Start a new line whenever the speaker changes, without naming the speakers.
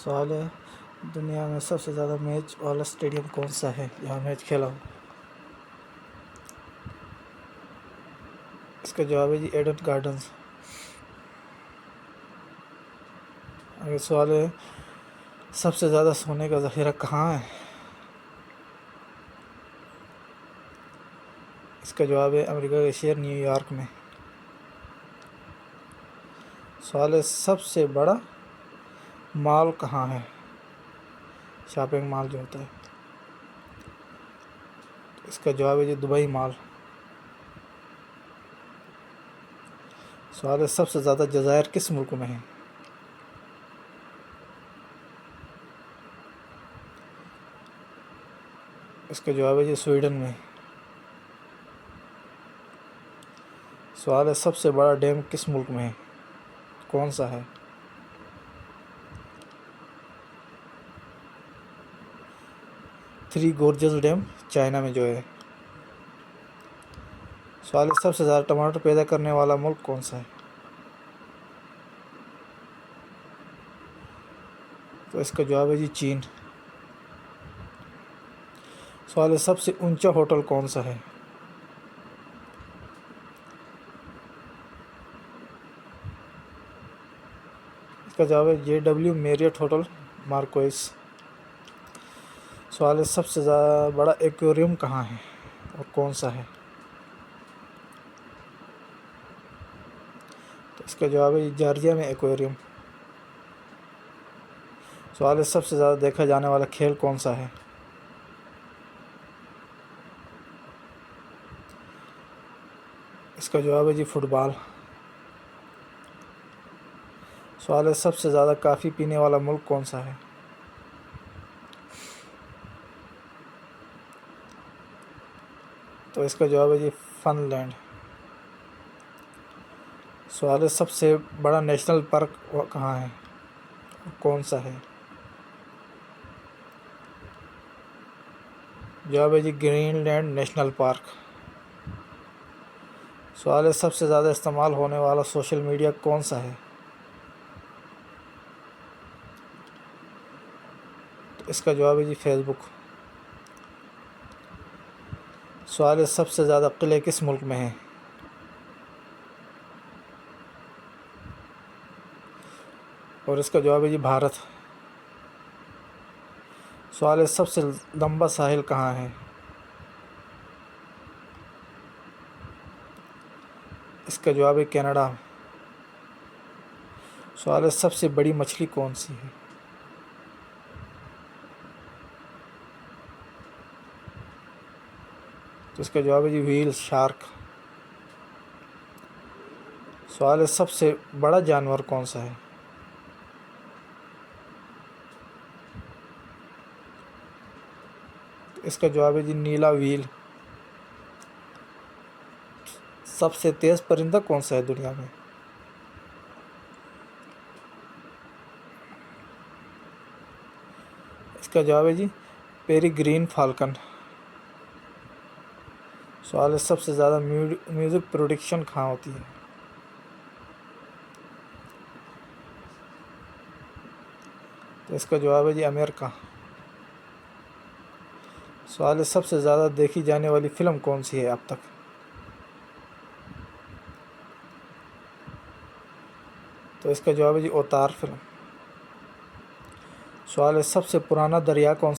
سوال ہے دنیا میں سب سے زیادہ میچ والا اسٹیڈیم کون سا ہے جہاں میچ کھیلا ہوں؟ اس کا جواب ہے ایڈن گارڈنز۔ اگر سوال ہے سب سے زیادہ سونے کا ذخیرہ کہاں ہے؟ اس کا جواب ہے امریکہ کے شہر نیو یارک میں۔ سوال ہے سب سے بڑا مال کہاں ہے؟ شاپنگ مال جو ہوتا ہے، اس کا جواب ہے دبئی مال۔ سوال ہے سب سے زیادہ جزائر کس ملک میں ہیں؟ اس کا جواب ہے سویڈن میں۔ سوال ہے سب سے بڑا ڈیم کس ملک میں ہے؟ کون سا ہے؟ تھری گورجز ڈیم چائنا میں جو ہے۔ سوال ہے سب سے زیادہ ٹماٹر پیدا کرنے والا ملک کون سا ہے؟ تو اس کا جواب ہے چین۔ سوال ہے سب سے اونچا ہوٹل کون سا ہے؟ اس کا جواب ہے JW میریٹ ہوٹل مارکوئس۔ سوال ہے سب سے زیادہ بڑا ایکویریم کہاں ہے اور کون سا ہے؟ تو اس کا جواب ہے جارجیا میں ایکویریم۔ سوال ہے سب سے زیادہ دیکھا جانے والا کھیل کون سا ہے؟ اس کا جواب ہے فٹ بال۔ سوال ہے سب سے زیادہ کافی پینے والا ملک کون سا ہے؟ تو اس کا جواب ہے فن لینڈ۔ سوال ہے سب سے بڑا نیشنل پارک کہاں ہے اور کون سا ہے؟ جواب ہے گرین لینڈ نیشنل پارک۔ سوال ہے سب سے زیادہ استعمال ہونے والا سوشل میڈیا کون سا ہے؟ تو اس کا جواب ہے فیس بک۔ سوال ہے سب سے زیادہ قلعے کس ملک میں ہیں؟ اور اس کا جواب ہے بھارت۔ سوال ہے سب سے لمبا ساحل کہاں ہے؟ اس کا جواب ہے کینیڈا۔ سوال ہے سب سے بڑی مچھلی کون سی ہے؟ تو اس کا جواب ہے ویل شارک۔ سوال ہے سب سے بڑا جانور کون سا ہے؟ اس کا جواب ہے نیلا ویل۔ سب سے تیز پرندہ کون سا ہے دنیا میں؟ اس کا جواب ہے پیری گرین فالکن۔ سوال ہے سب سے زیادہ میوزک پروڈکشن کہاں ہوتی ہے؟ تو اس کا جواب ہے امریکہ۔ سوال ہے سب سے زیادہ دیکھی جانے والی فلم کون سی ہے اب تک؟ تو اس کا جواب ہے اوتار فلم۔ سوال ہے سب سے پرانا دریا کون